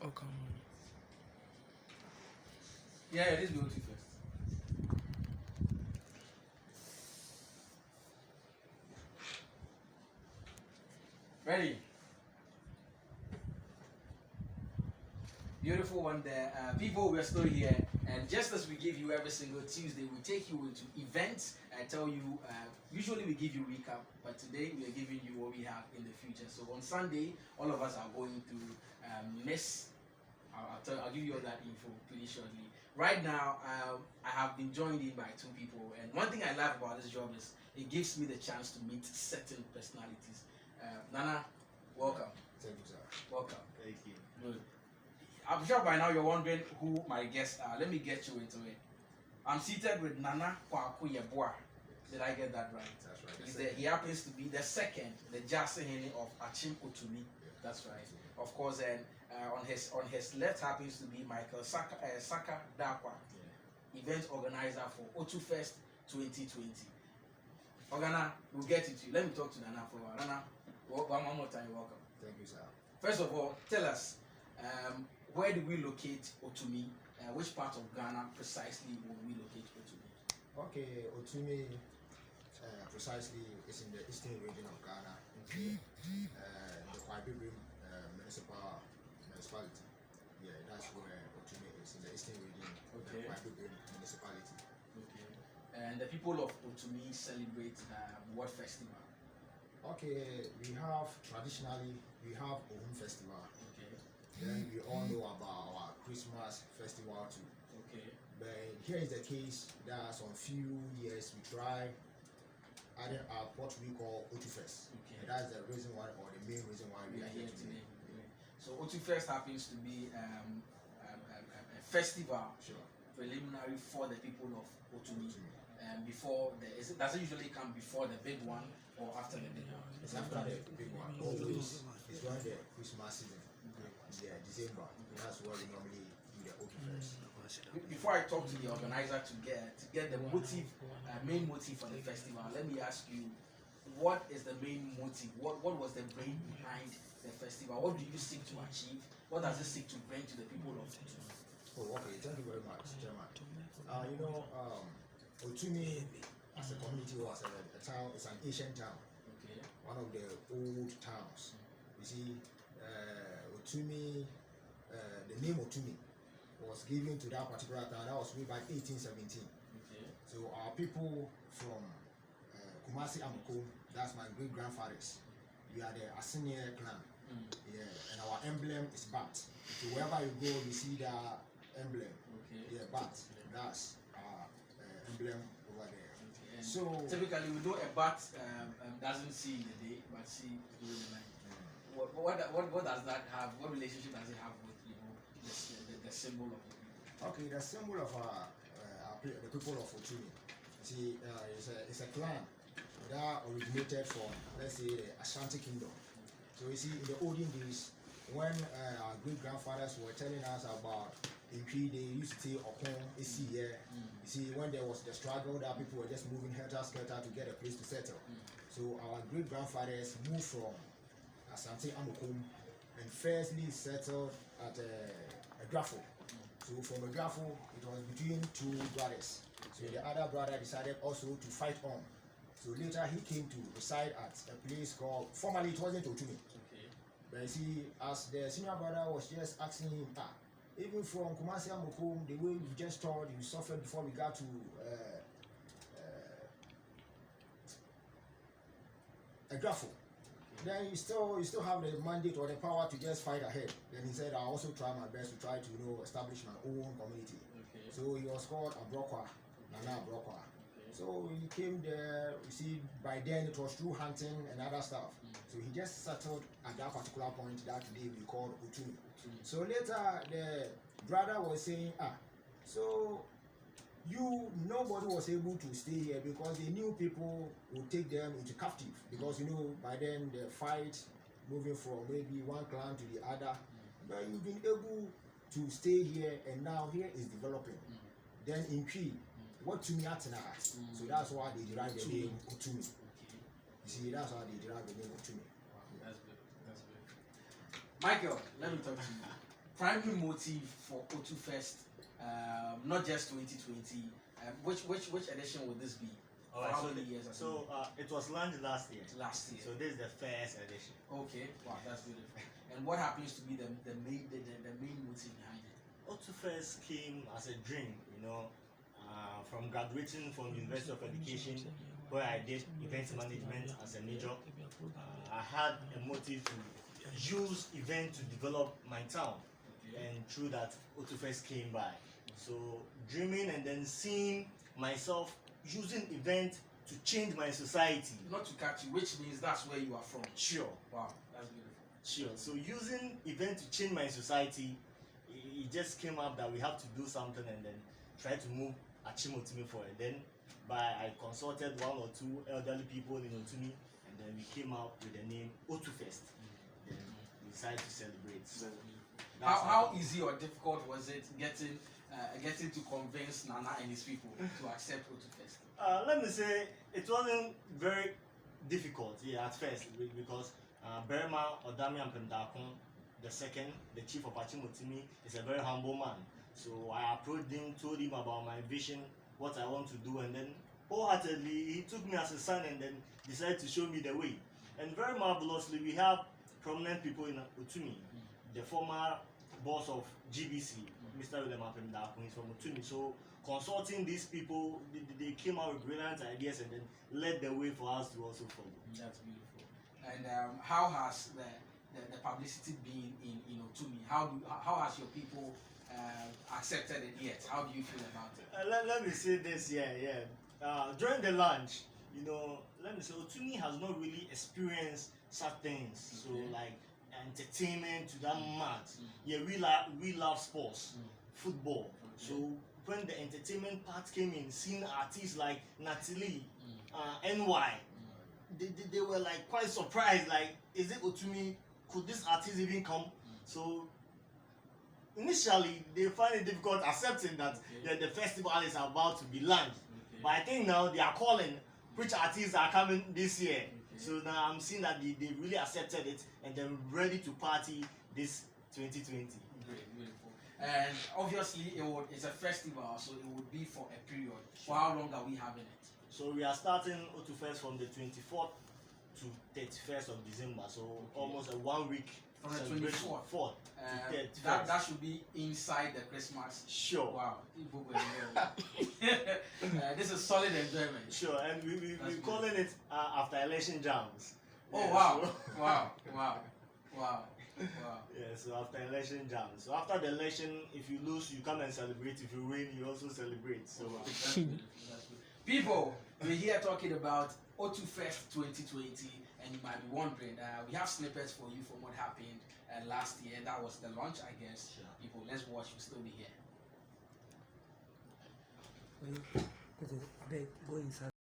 Okay. Yeah, this will go to first. Ready? Beautiful one there. People, we're still here. And just as we give you every single Tuesday, we take you into events and tell you, usually we give you recap, but today we are giving you what we have in the future. So on Sunday, all of us are going to miss. I'll give you all that info pretty shortly. Right now, I have been joined in by two people. And one thing I love about this job is it gives me the chance to meet certain personalities. Nana, welcome. Thank you, sir. Welcome. Thank you. Good. I'm sure by now you're wondering who my guests are. Let me get you into it. I'm seated with Nana Kwaku Yeboah. Did I get that right? That's right. He happens to be the second, the Jasihini of Achim Otumi. That's right. Of course, and on his left happens to be Michael Saka Dakwa, event organizer for Otu Fest 2020. Ogana, we'll get into you. Let me talk to Nana for a while. Nana, one more time, welcome. Thank you, sir. First of all, tell us, where do we locate Otumi? Which part of Ghana precisely will we locate Otumi? Okay, Otumi precisely is in the eastern region of Ghana, the Kwabibrim municipality. Yeah, that's where Otumi is, in the eastern region, Okay. the Kwabibrim municipality. Okay. And the people of Otumi celebrate what festival? Okay, traditionally, we have Ohum Festival. Okay. Then we all know about our Christmas festival too. Okay. But here is the case that some few years we try adding up what we call Otu Fest. Okay. And that's the reason why, or the main reason why We we are here today. today. So Otu Fest happens to be a festival Sure. preliminary for the people of Otumi. Otumi. Before does it usually come before the big one or after the big one? It's after the big one. Always. It's during the Christmas season. Okay. Yeah, December. That's where we normally do the Otu Fest. Before I talk to the organizer to get the motive, main motive for the festival, let me ask you, what is the main motive? What was the brain behind the festival? What do you seek to achieve? What does it seek to bring to the people of Otumi? Oh, okay. Thank you very much, Chairman. Otumi as a community was a town. It's an ancient town. Okay. One of the old towns. You see, Otumi, the name Otumi was given to that particular town. That was way back 1817. Okay. So our people from Kumasi Amoko, that's my great grandfathers. We are the Asinier clan. Yeah, and our emblem is bat. So wherever you go, you see that emblem. Okay. Yeah, bat. That's our emblem over there. Okay. And So typically we know a bat doesn't see in the day, but see during the night. What does that have? What relationship does it have with the symbol of the people? okay, the symbol of the people of Otumi. See, it's a clan that originated from, let's say, the Ashanti Kingdom. So you see, in the olden days, when our great grandfathers were telling us about Impri, they used to say Okon, AC here. You see, when there was the struggle that people were just moving helter skelter to get a place to settle. So our great grandfathers moved from Asante Amokum and firstly settled at Agrafo. So from Agrafo, it was between two brothers. So the other brother decided also to fight on. So later he came to reside at a place called, formerly it wasn't Otumi. Okay. But you see, as the senior brother was just asking him, even from Kumasi Amokum, the way you just told you suffered before we got to Agrafo. Then you still have the mandate or the power to just fight ahead. Then he said, I'll also try my best to try to establish my own community. Okay. So he was called Abrokwa, Nana Abrokwa. Okay. So he came there, you see, by then it was through hunting and other stuff. So he just settled at that particular point that day we called Otumi. So later the brother was saying, so nobody was able to stay here because they knew people would take them into captive because by then the fight moving from maybe one clan to the other, but you've been able to stay here and now here is developing. Then in Cree, what to me so that's why they derived the name Otumi. You see, that's why they derived the name Otumi. Wow, that's good. That's good. Michael, let me talk to you. primary motive for O2 Fest, not just 2020. Which edition will this be? All right, How so, many years? it was launched last year. Last year. So this is the first edition. Okay, wow, that's beautiful. And what happens to be the main motive behind it? O2 Fest came as a dream, from graduating from University of Education, where I did event management as a major. I had a motive to use event to develop my town, and through that, O2 Fest came by. So dreaming and then seeing myself using event to change my society. Not to catch you, which means that's where you are from. Sure. Wow, that's beautiful. Sure. So using event to change my society, it just came up that we have to do something and then try to move Achimotimi forward. Then I consulted one or two elderly people in Otumi, and then we came up with the name O2 Fest. Then we decided to celebrate. So how easy or difficult was it getting to convince Nana and his people to accept O2 Fest? Let me say it wasn't very difficult at first, because Berma Odami Ampemdakon, the second, the chief of Achimotimi, is a very humble man. So I approached him, told him about my vision, what I want to do, and then wholeheartedly he took me as a son and then decided to show me the way. And very marvelously, we have prominent people in Otumi. The former boss of GBC, Mr. William Apemdakun, is from Otumi. So consulting these people, they came out with brilliant ideas and then led the way for us to also follow. That's beautiful. And how has the publicity been in Otumi? How has your people accepted it yet? How do you feel about it? Let me say this, during the launch, let me say Otumi has not really experienced such things. So like entertainment to that much. Yeah, we love sports, football. So when the entertainment part came in, seeing artists like Natalie, NY, they were like quite surprised. Like, is it Otumi? Could this artist even come? So initially they find it difficult accepting that the festival is about to be launched. But I think now they are calling which artists are coming this year. So now I'm seeing that they really accepted it and they're ready to party this 2020. Great, beautiful. And obviously it's a festival, so it would be for a period. For how long are we having it? So we are starting O2 Fest from the 24th to 31st of December. So almost a 1 week. From the 24th. That should be inside the Christmas. Sure. Wow. This is solid enjoyment. Sure, and we're calling it after election jams. Oh wow. Wow. Yeah, so after election jams. So after the election, if you lose, you come and celebrate. If you win, you also celebrate. So that's good. People, we're here talking about O2 Fest 2020, and you might be wondering, we have snippets for you from what happened last year. That was the launch, I guess. Sure. People, let's watch. We'll still be here. Go inside.